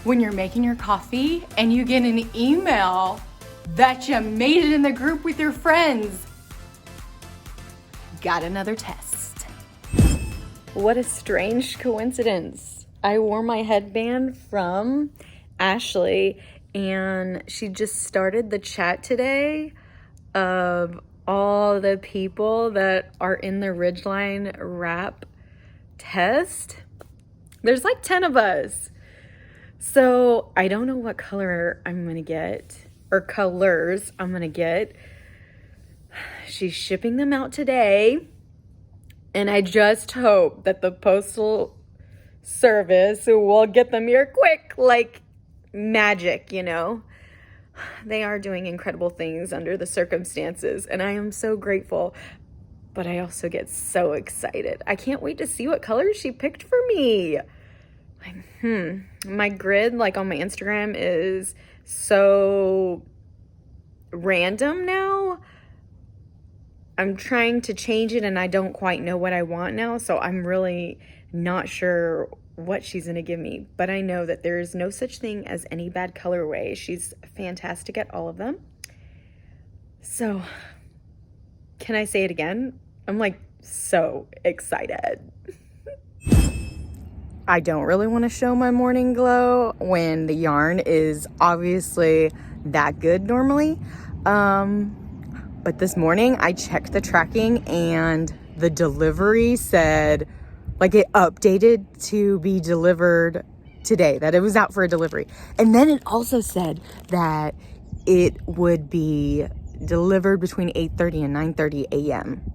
when you're making your coffee and you get an email that you made it in the group with your friends. Got another test. What a strange coincidence. I wore my headband from Ashley, and she just started the chat today of all the people that are in the Ridgeline wrap test. There's like 10 of us. So I don't know what color I'm gonna get, or colors I'm gonna get. She's shipping them out today, and I just hope that the postal service will get them here quick, like magic, you know? They are doing incredible things under the circumstances, and I am so grateful, but I also get so excited. I can't wait to see what colors she picked for me. My grid, like on my Instagram, is so random now. I'm trying to change it, and I don't quite know what I want now, so I'm really not sure what she's gonna give me, but I know that there is no such thing as any bad colorway. She's fantastic at all of them. So, can I say it again? I'm like so excited. I don't really want to show my morning glow when the yarn is obviously that good normally. But this morning I checked the tracking and the delivery said, like, it updated to be delivered today, that it was out for a delivery. And then it also said that it would be delivered between 8:30 and 9:30 a.m.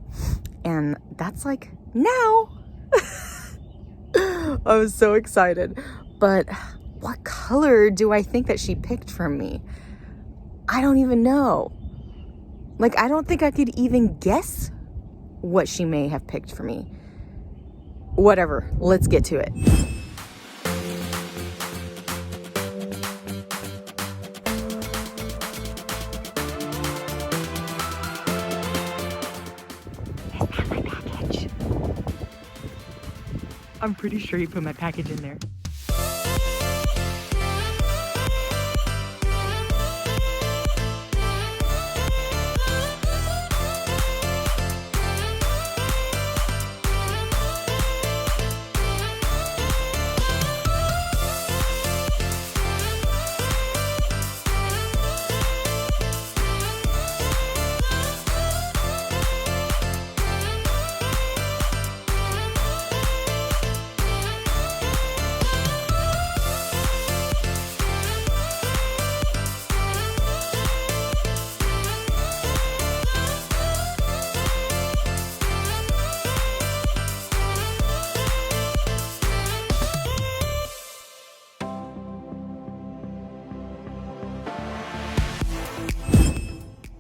And that's like now. I was so excited. But what color do I think that she picked from me? I don't even know. Like, I don't think I could even guess what she may have picked for me. Whatever, let's get to it. Is that my package? I'm pretty sure you put my package in there.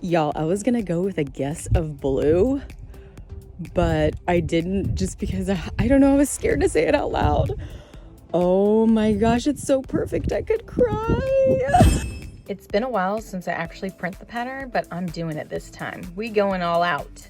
Y'all, I was gonna go with a guess of blue, but I didn't, just because I don't know, I was scared to say it out loud. Oh my gosh, it's so perfect, I could cry. It's been a while since I actually print the pattern, but I'm doing it this time. We going all out.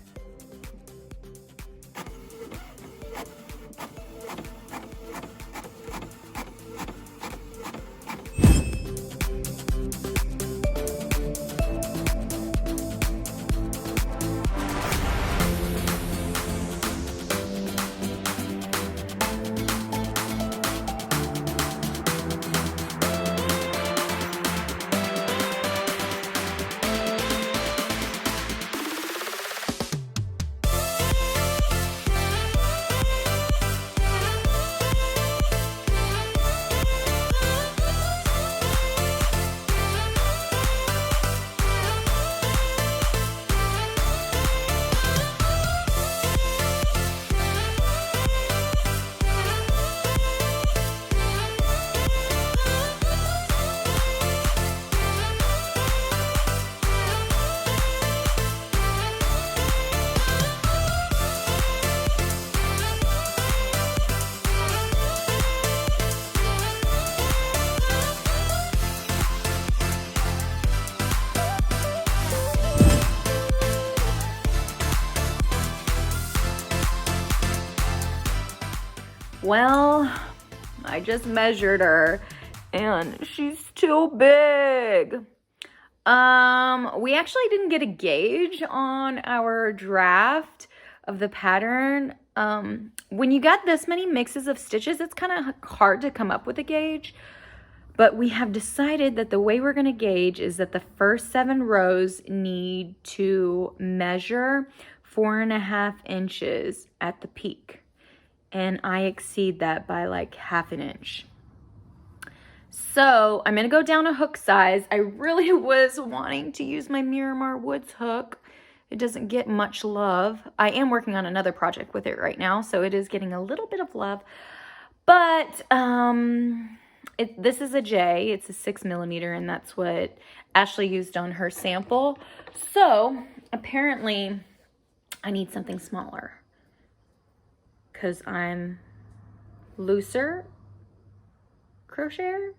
Well, I just measured her, and she's too big. We actually didn't get a gauge on our draft of the pattern. When you got this many mixes of stitches, it's kind of hard to come up with a gauge. But we have decided that the way we're going to gauge is that the first 7 rows need to measure 4.5 inches at the peak. And I exceed that by like 1/2 inch. So I'm going to go down a hook size. I really was wanting to use my Miramar Woods hook. It doesn't get much love. I am working on another project with it right now, so it is getting a little bit of love. But, this is a J, it's a 6mm, and that's what Ashley used on her sample. So apparently I need something smaller because I'm looser crocheter.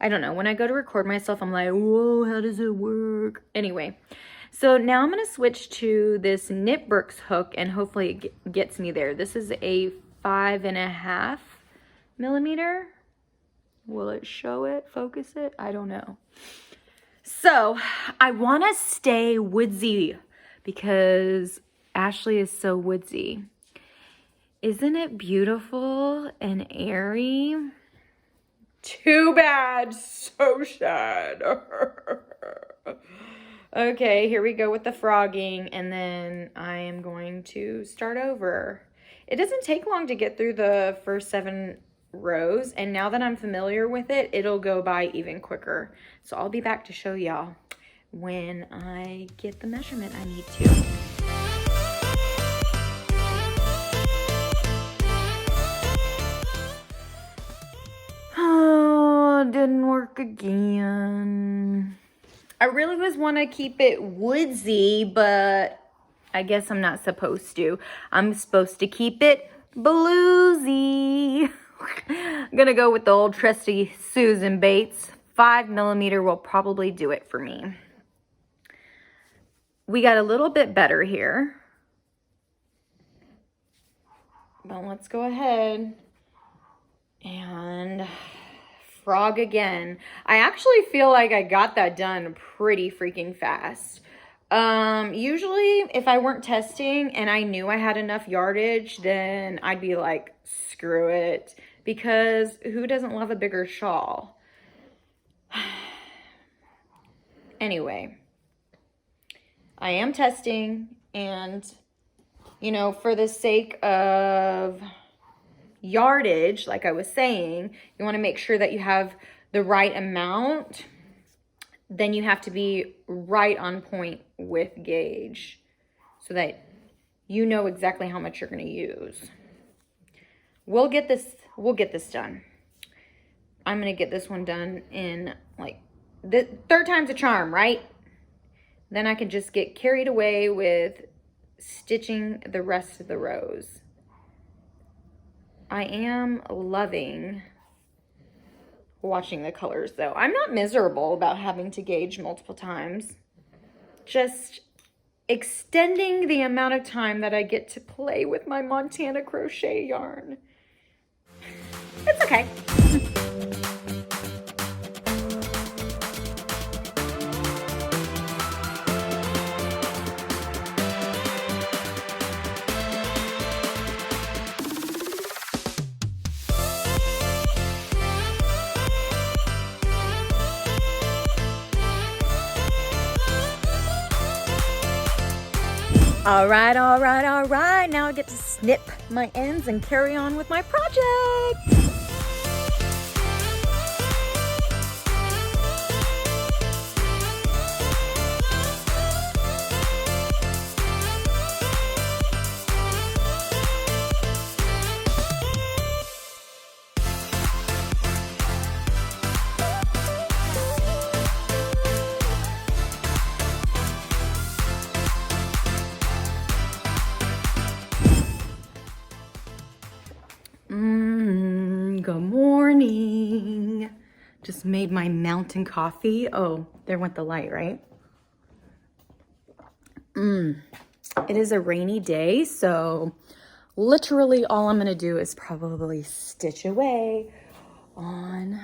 I don't know. When I go to record myself, I'm like, whoa, how does it work? Anyway, so now I'm going to switch to this Knitbrooks hook and hopefully it gets me there. This is a 5.5mm. Will it show it, focus it? I don't know. So I want to stay woodsy because Ashley is so woodsy. Isn't it beautiful and airy? Too bad, so sad. Okay, here we go with the frogging, and then I am going to start over. It doesn't take long to get through the first 7 rows, and now that I'm familiar with it, it'll go by even quicker. So I'll be back to show y'all when I get the measurement I need to. Oh, didn't work again. I really was want to keep it woodsy, but I guess I'm not supposed to. I'm supposed to keep it bluesy. I'm gonna go with the old trusty Susan Bates. 5mm will probably do it for me. We got a little bit better here. But let's go ahead and frog again. I actually feel like I got that done pretty freaking fast. Usually if I weren't testing and I knew I had enough yardage, then I'd be like, screw it, because who doesn't love a bigger shawl? Anyway, I am testing, and you know, for the sake of yardage, like I was saying, you want to make sure that you have the right amount. Then you have to be right on point with gauge so that you know exactly how much you're going to use. We'll get this done. I'm going to get this one done in like the 3rd time's a charm, right? Then I can just get carried away with stitching the rest of the rows. I am loving watching the colors though. I'm not miserable about having to gauge multiple times. Just extending the amount of time that I get to play with my Montana.Crochet yarn. It's okay. All right. Now I get to snip my ends and carry on with my project. Good morning. Just made my mountain coffee. Oh, there went the light, right? It is a rainy day, so literally all I'm gonna do is probably stitch away on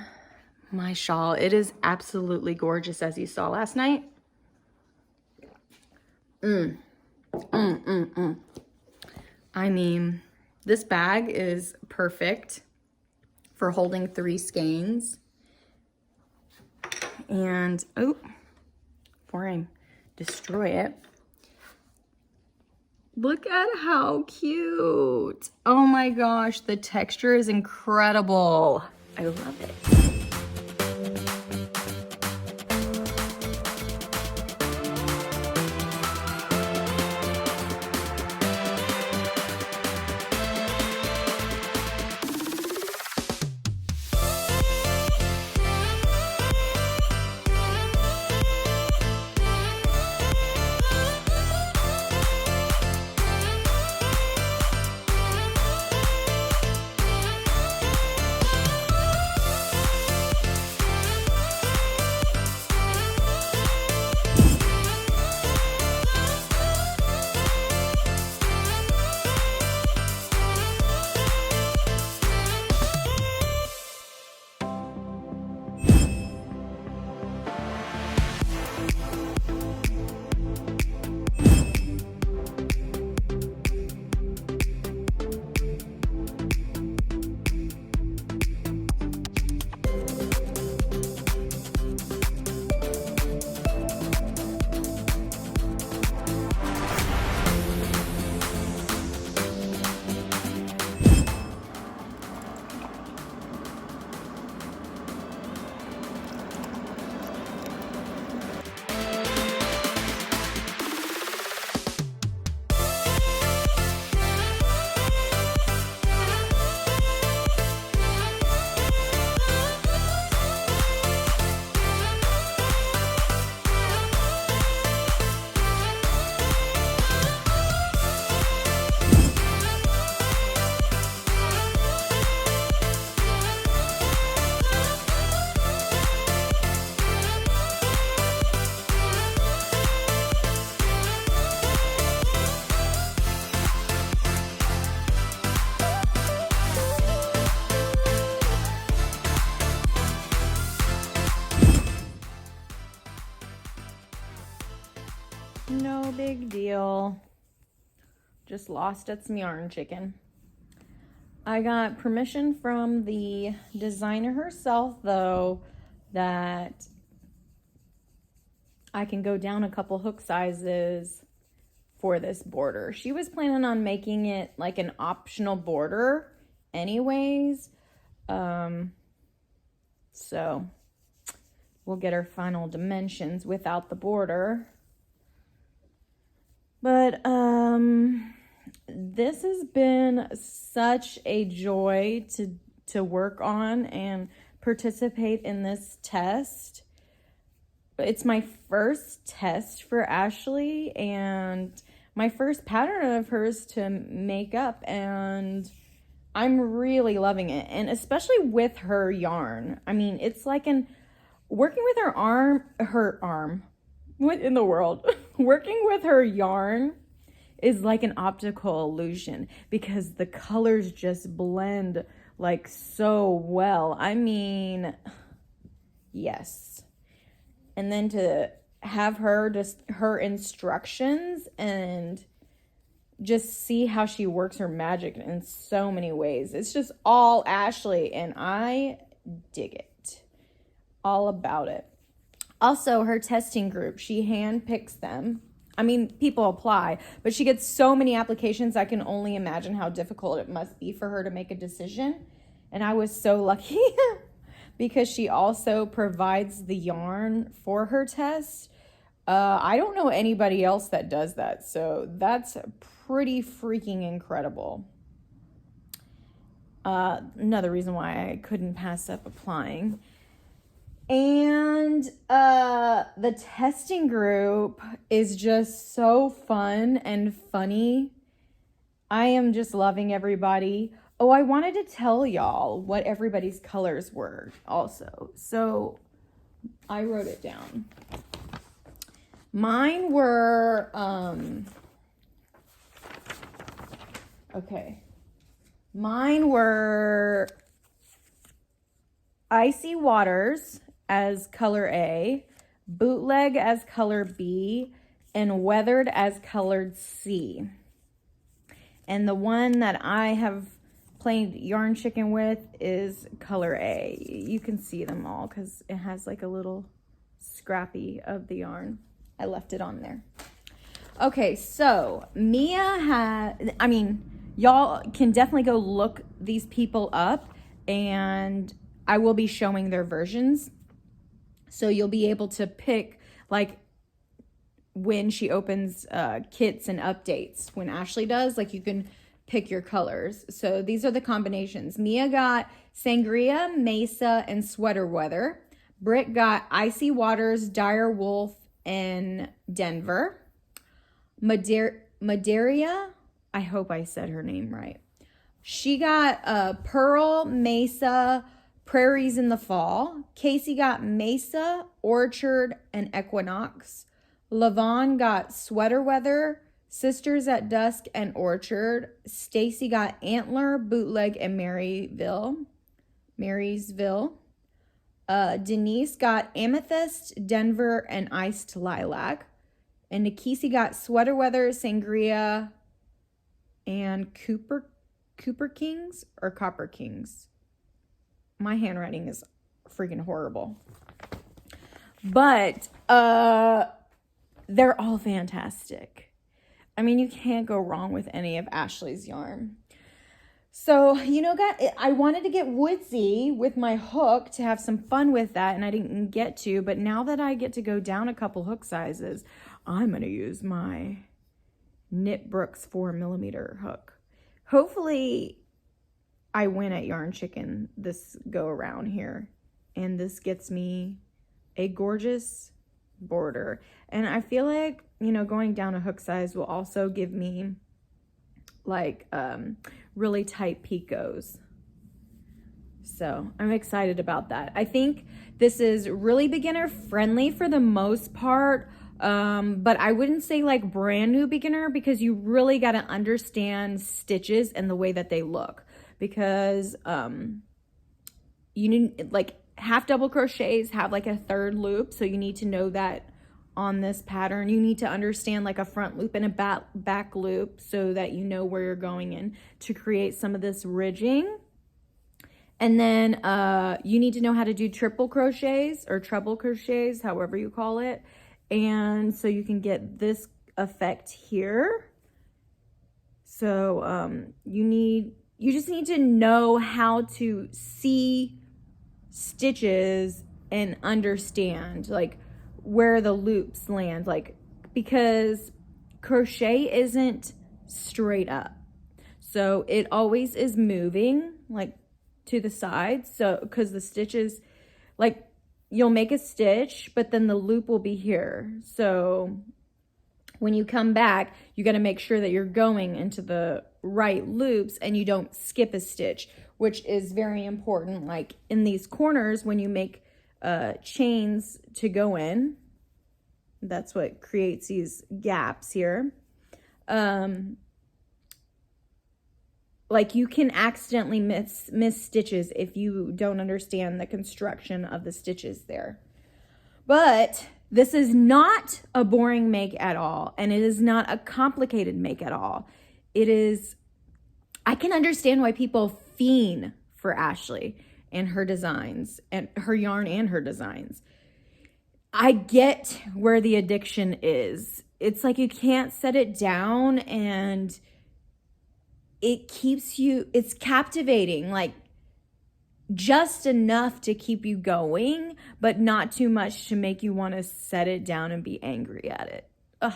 my shawl. It is absolutely gorgeous, as you saw last night. I mean, this bag is perfect for holding 3 skeins. And, oh, before I destroy it, look at how cute. Oh my gosh, the texture is incredible. I love it. No big deal. Just lost at some yarn chicken. I got permission from the designer herself, though, that I can go down a couple hook sizes for this border. She was planning on making it like an optional border anyways. So we'll get our final dimensions without the border. But this has been such a joy to work on and participate in this test. It's my first test for Ashley and my first pattern of hers to make up, and I'm really loving it. And especially with her yarn. I mean, it's like working with her arm. What in the world? Working with her yarn is like an optical illusion because the colors just blend like so well. I mean, yes. And then to have her instructions and just see how she works her magic in so many ways. It's just all Ashley, and I dig it. All about it. Also, her testing group, she handpicks them. I mean, people apply, but she gets so many applications, I can only imagine how difficult it must be for her to make a decision. And I was so lucky because she also provides the yarn for her test. I don't know anybody else that does that, so that's pretty freaking incredible. Another reason why I couldn't pass up applying. And the testing group is just so fun and funny. I am just loving everybody. Oh, I wanted to tell y'all what everybody's colors were also. So I wrote it down. Mine were, okay. Mine were Icy Waters as color A, Bootleg as color B, and Weathered as colored C. And the one that I have played yarn chicken with is color A. You can see them all because it has like a little scrappy of the yarn. I left it on there. Okay, so y'all can definitely go look these people up, and I will be showing their versions. So you'll be able to pick, like, when she opens kits and updates. When Ashley does, like, you can pick your colors. So these are the combinations. Mia got Sangria, Mesa, and Sweater Weather. Britt got Icy Waters, Dire Wolf, and Denver. Maderia, I hope I said her name right. She got Pearl, Mesa, Prairies in the Fall. Casey got Mesa, Orchard, and Equinox. Lavon got Sweater Weather, Sisters at Dusk, and Orchard. Stacy got Antler, Bootleg, and Marysville. Denise got Amethyst, Denver, and Iced Lilac. And Nikisi got Sweater Weather, Sangria, and Cooper Kings or Copper Kings. My handwriting is freaking horrible. But they're all fantastic. I mean, you can't go wrong with any of Ashley's yarn. So, you know, guys, I wanted to get woodsy with my hook to have some fun with that, and I didn't get to. But now that I get to go down a couple hook sizes, I'm going to use my Knit Brooks 4mm hook. Hopefully, I win at Yarn Chicken this go around here, and this gets me a gorgeous border. And I feel like, you know, going down a hook size will also give me like really tight picots. So I'm excited about that. I think this is really beginner friendly for the most part, but I wouldn't say like brand new beginner, because you really got to understand stitches and the way that they look, because you need, like, half double crochets have like a third loop, so you need to know that on this pattern. You need to understand like a front loop and a back loop so that you know where you're going in to create some of this ridging. And then you need to know how to do triple crochets or treble crochets, however you call it. And so you can get this effect here. So you just need to know how to see stitches and understand like where the loops land, like, because crochet isn't straight up, so it always is moving like to the side. So because the stitches, like, you'll make a stitch but then the loop will be here, so when you come back you got to make sure that you're going into the right loops and you don't skip a stitch, which is very important. Like in these corners, when you make chains to go in, that's what creates these gaps here. Like you can accidentally miss stitches if you don't understand the construction of the stitches there. But this is not a boring make at all, and it is not a complicated make at all. It is, I can understand why people fiend for Ashley and her designs and her yarn and her designs. I get where the addiction is. It's like you can't set it down, and it keeps you, it's captivating, like just enough to keep you going, but not too much to make you want to set it down and be angry at it. Ugh,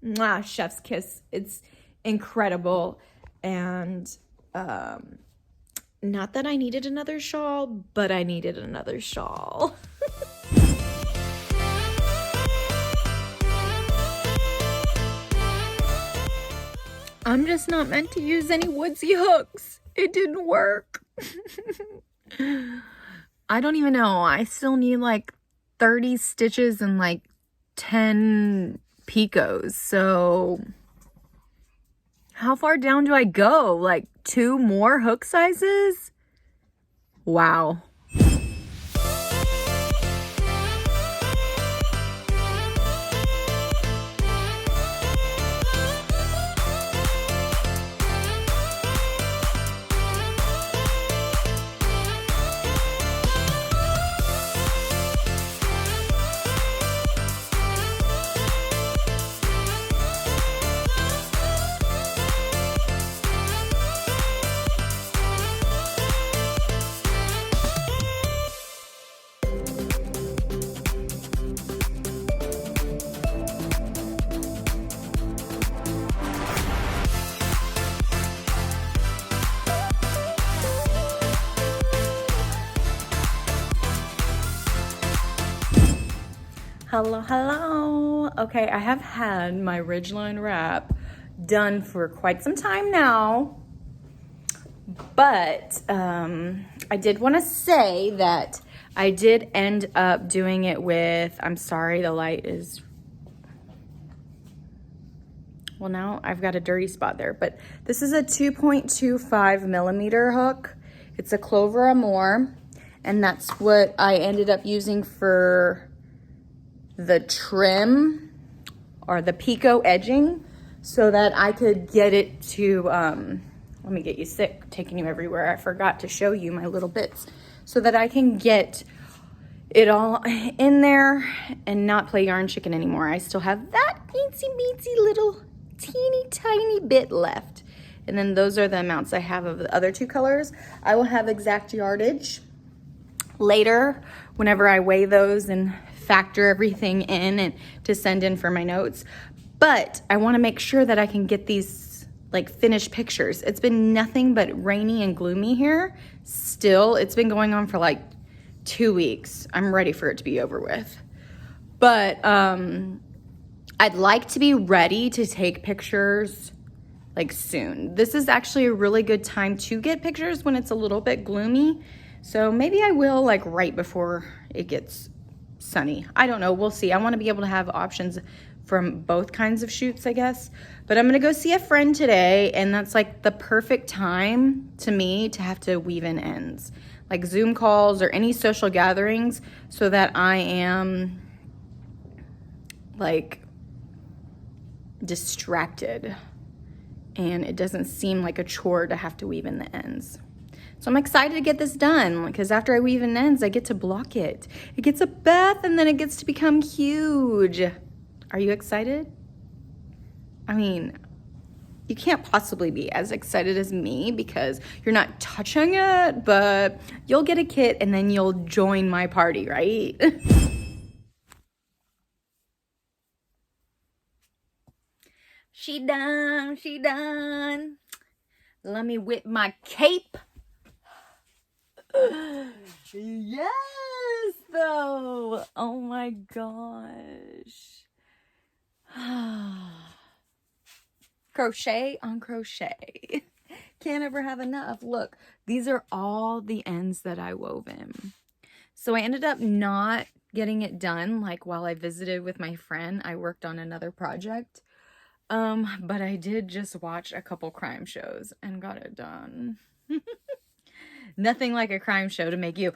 mwah, chef's kiss. It's incredible. And not that I needed another shawl, but I needed another shawl. I'm just not meant to use any woodsy hooks. It didn't work. I don't even know. I still need like 30 stitches and like 10 picots. So how far down do I go? Like 2 more hook sizes? Wow. Hello, hello. Okay, I have had my Ridgeline wrap done for quite some time now, but I did want to say that I did end up doing it with, I'm sorry, the light is, well, now I've got a dirty spot there, but this is a 2.25 millimeter hook. It's a Clover Amour, and that's what I ended up using for the trim or the picot edging so that I could get it to, let me get you sick, taking you everywhere. I forgot to show you my little bits so that I can get it all in there and not play yarn chicken anymore. I still have that teensy beensy little teeny tiny bit left. And then those are the amounts I have of the other two colors. I will have exact yardage later whenever I weigh those and factor everything in and to send in for my notes. But I want to make sure that I can get these like finished pictures. It's been nothing but rainy and gloomy here. Still, it's been going on for like 2 weeks. I'm ready for it to be over with. But I'd like to be ready to take pictures like soon. This is actually a really good time to get pictures when it's a little bit gloomy. So maybe I will like right before it gets sunny. I don't know. We'll see. I want to be able to have options from both kinds of shoots, I guess. But I'm going to go see a friend today, and that's like the perfect time to me to have to weave in ends. Like Zoom calls or any social gatherings so that I am like distracted and it doesn't seem like a chore to have to weave in the ends. So I'm excited to get this done because after I weave in ends, I get to block it. It gets a bath and then it gets to become huge. Are you excited? I mean, you can't possibly be as excited as me because you're not touching it, but you'll get a kit and then you'll join my party, right? She done, she done. Let me whip my cape. Yes, though. Oh my gosh. Crochet on crochet. Can't ever have enough. Look, these are all the ends that I wove in. So I ended up not getting it done. Like while I visited with my friend, I worked on another project. But I did just watch a couple crime shows and got it done. Nothing like a crime show to make you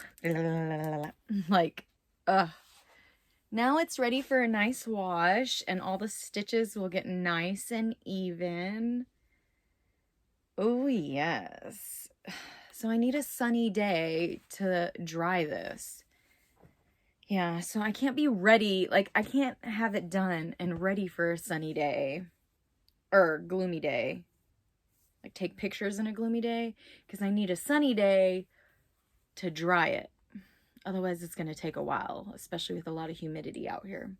like, ugh. Now it's ready for a nice wash and all the stitches will get nice and even. Oh, yes. So I need a sunny day to dry this. Yeah, so I can't be ready. Like, I can't have it done and ready for a sunny day or gloomy day. Like take pictures in a gloomy day because I need a sunny day to dry it. Otherwise it's going to take a while, especially with a lot of humidity out here.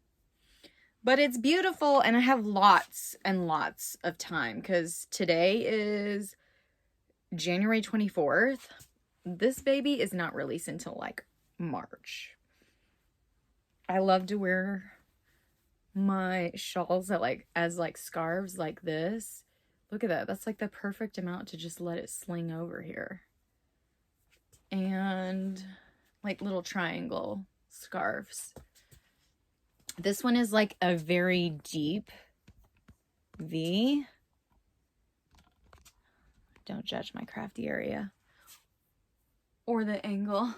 But it's beautiful and I have lots and lots of time because today is January 24th. This baby is not released until like March. I love to wear my shawls as scarves like this. Look at that. That's like the perfect amount to just let it sling over here. And like little triangle scarves. This one is like a very deep V. Don't judge my crafty area. Or the angle.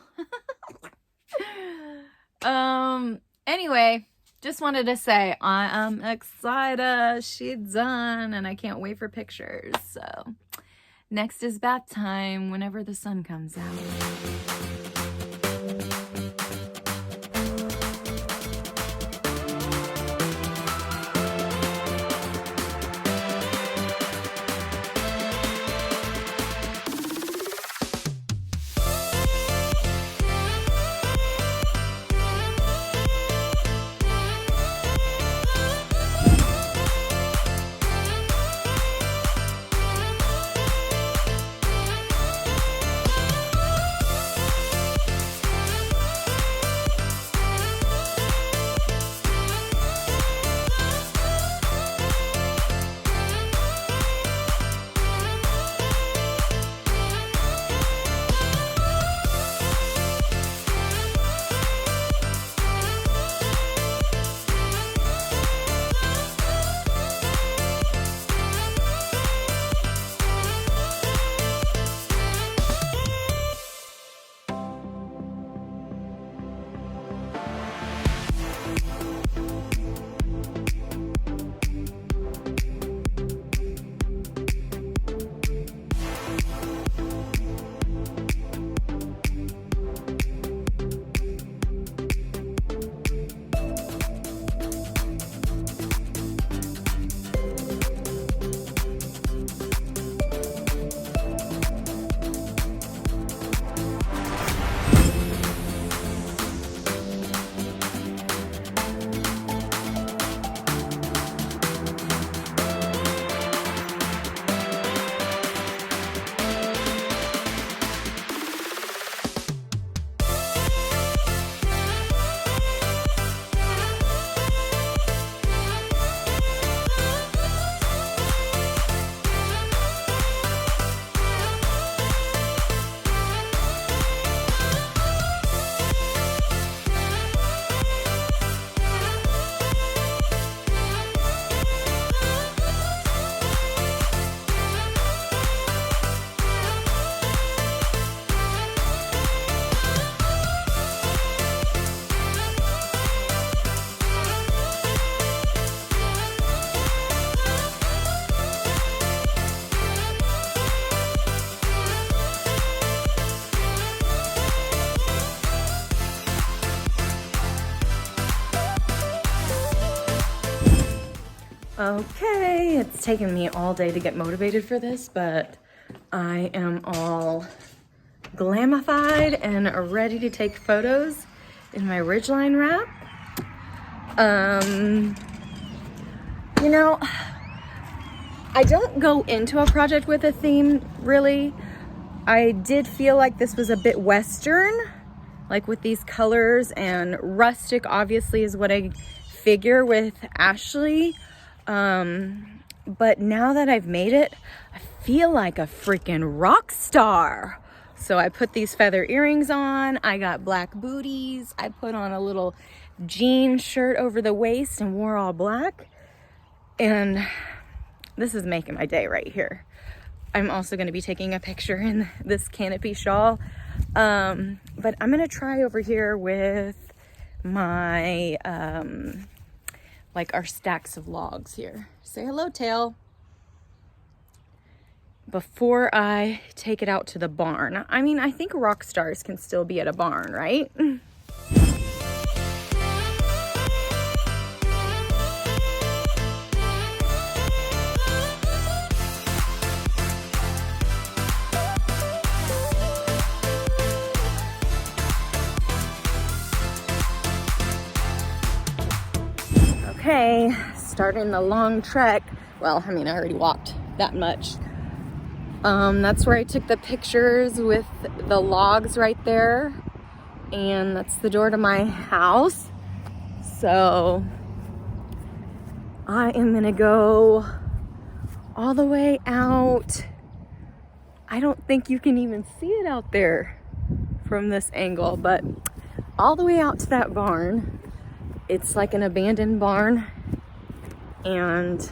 Anyway. Just wanted to say I am excited. She's done and I can't wait for pictures. So next is bath time whenever the sun comes out. Okay, it's taken me all day to get motivated for this, but I am all glamified and ready to take photos in my Ridgeline wrap. You know, I don't go into a project with a theme, really. I did feel like this was a bit Western, like with these colors, and rustic obviously is what I figure with Ashley. But now that I've made it, I feel like a freaking rock star. So I put these feather earrings on, I got black booties, I put on a little jean shirt over the waist and wore all black. And this is making my day right here. I'm also going to be taking a picture in this canopy shawl. But I'm going to try over here with my, like our stacks of logs here. Say hello, Tail. Before I take it out to the barn. I mean, I think rock stars can still be at a barn, right? Okay, starting the long trek. Well, I mean, I already walked that much. That's where I took the pictures with the logs right there. And that's the door to my house. So I am gonna go all the way out. I don't think you can even see it out there from this angle, but all the way out to that barn. It's like an abandoned barn, and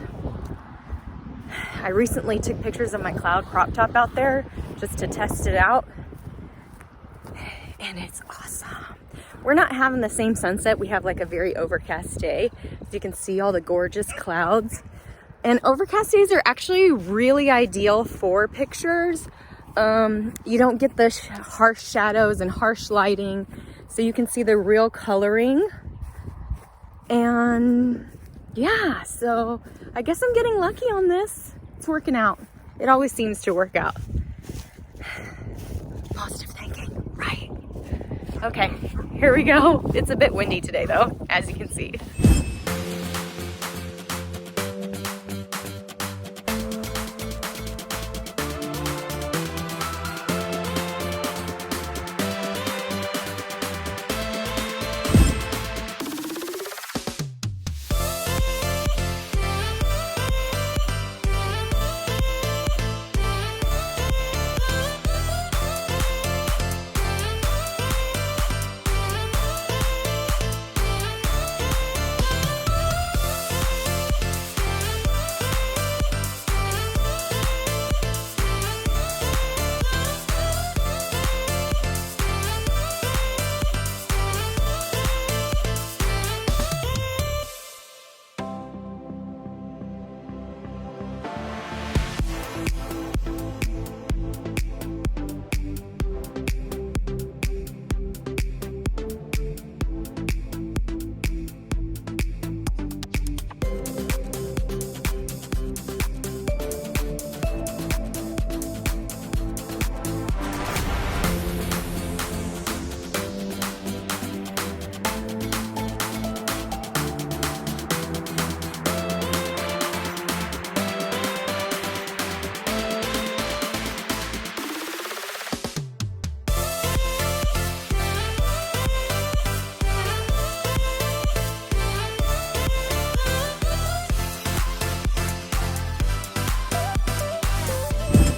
I recently took pictures of my cloud crop top out there just to test it out, and it's awesome. We're not having the same sunset. We have like a very overcast day. As you can see all the gorgeous clouds, and overcast days are actually really ideal for pictures. You don't get the harsh shadows and harsh lighting, so you can see the real coloring. And yeah, so I guess I'm getting lucky on this. It's working out. It always seems to work out. Positive thinking, right? Okay, here we go. It's a bit windy today though, as you can see.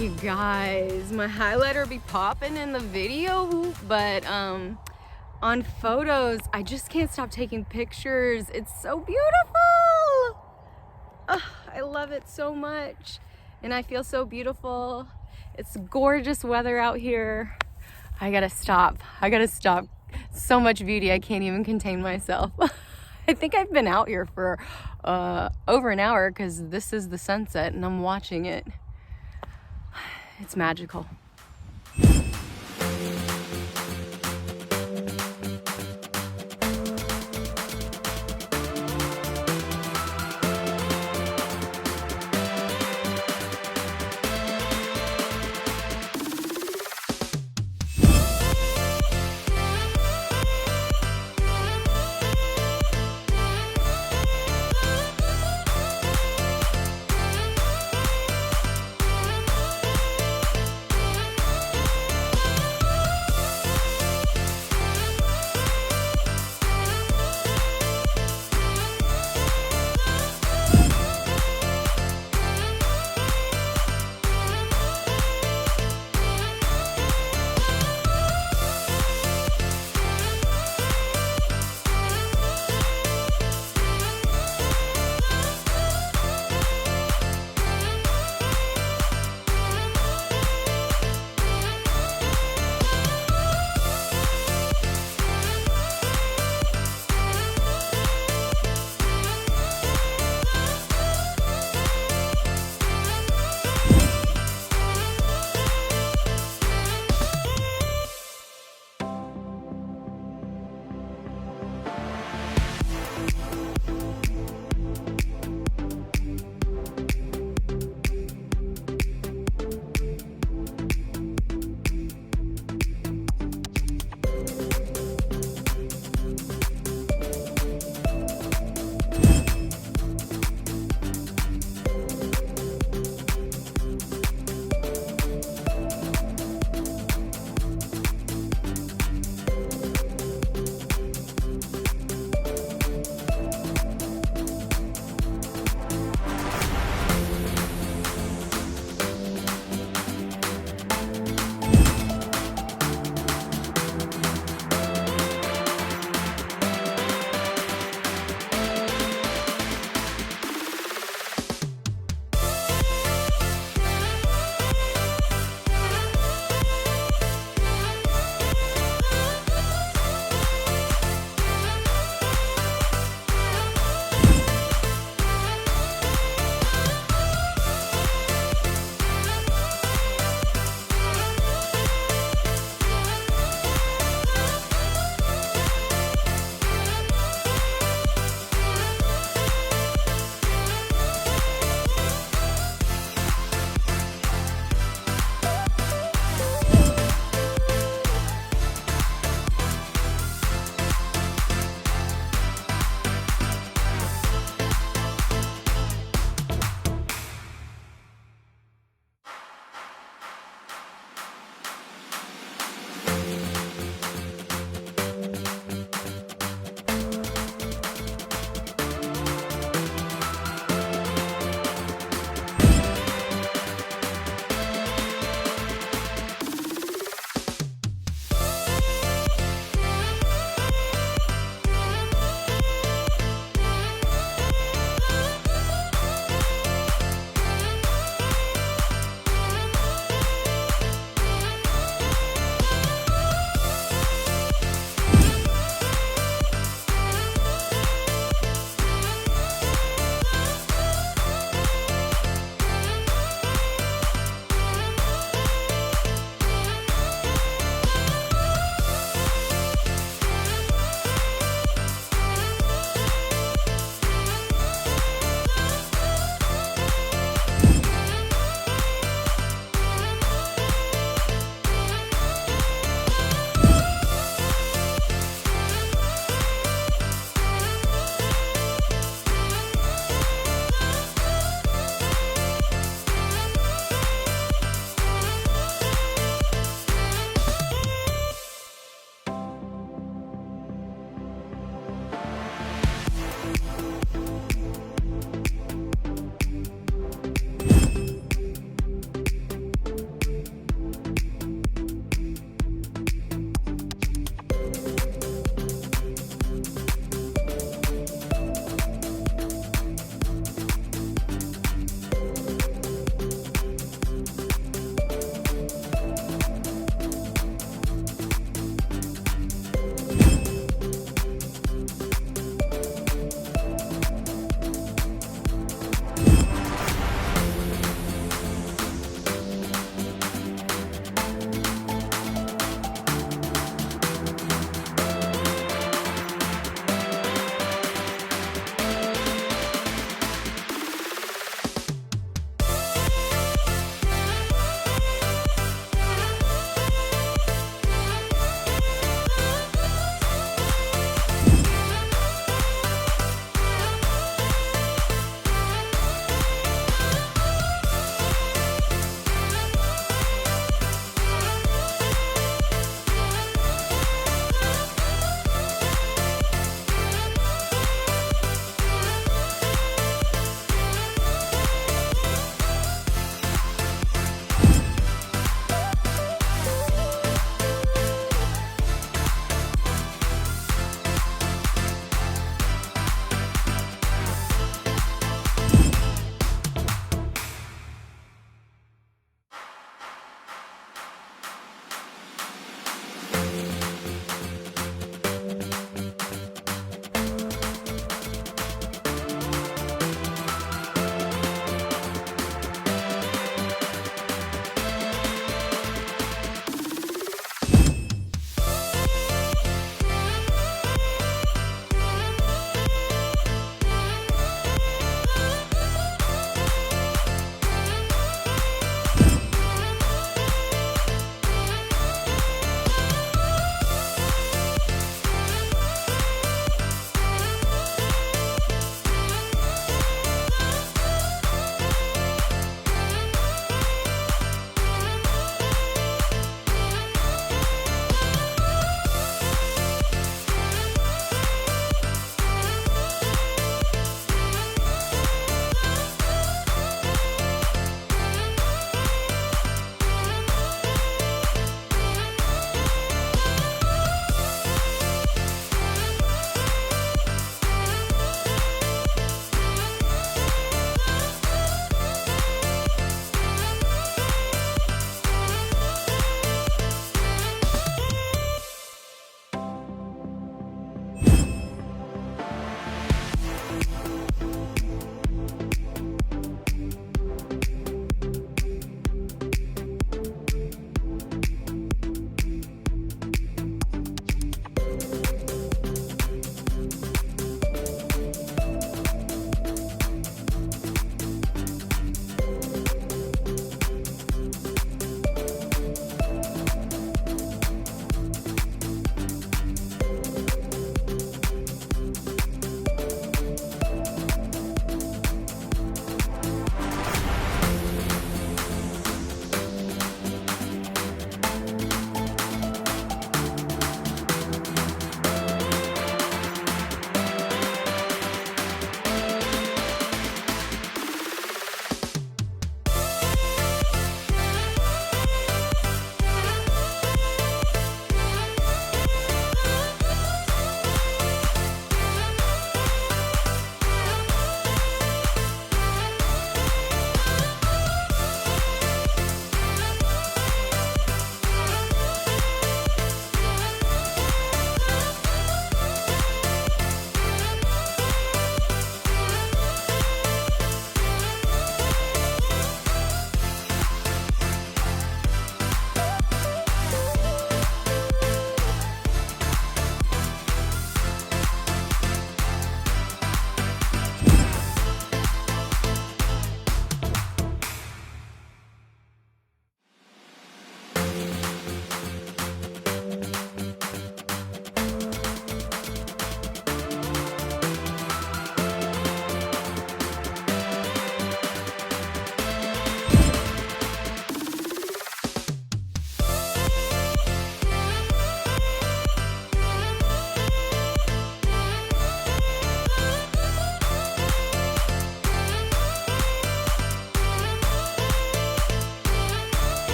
You guys, my highlighter be popping in the video, but on photos, I just can't stop taking pictures. It's so beautiful. Oh, I love it so much, and I feel so beautiful. It's gorgeous weather out here. I gotta stop. So much beauty, I can't even contain myself. I think I've been out here for over an hour because this is the sunset and I'm watching it. It's magical.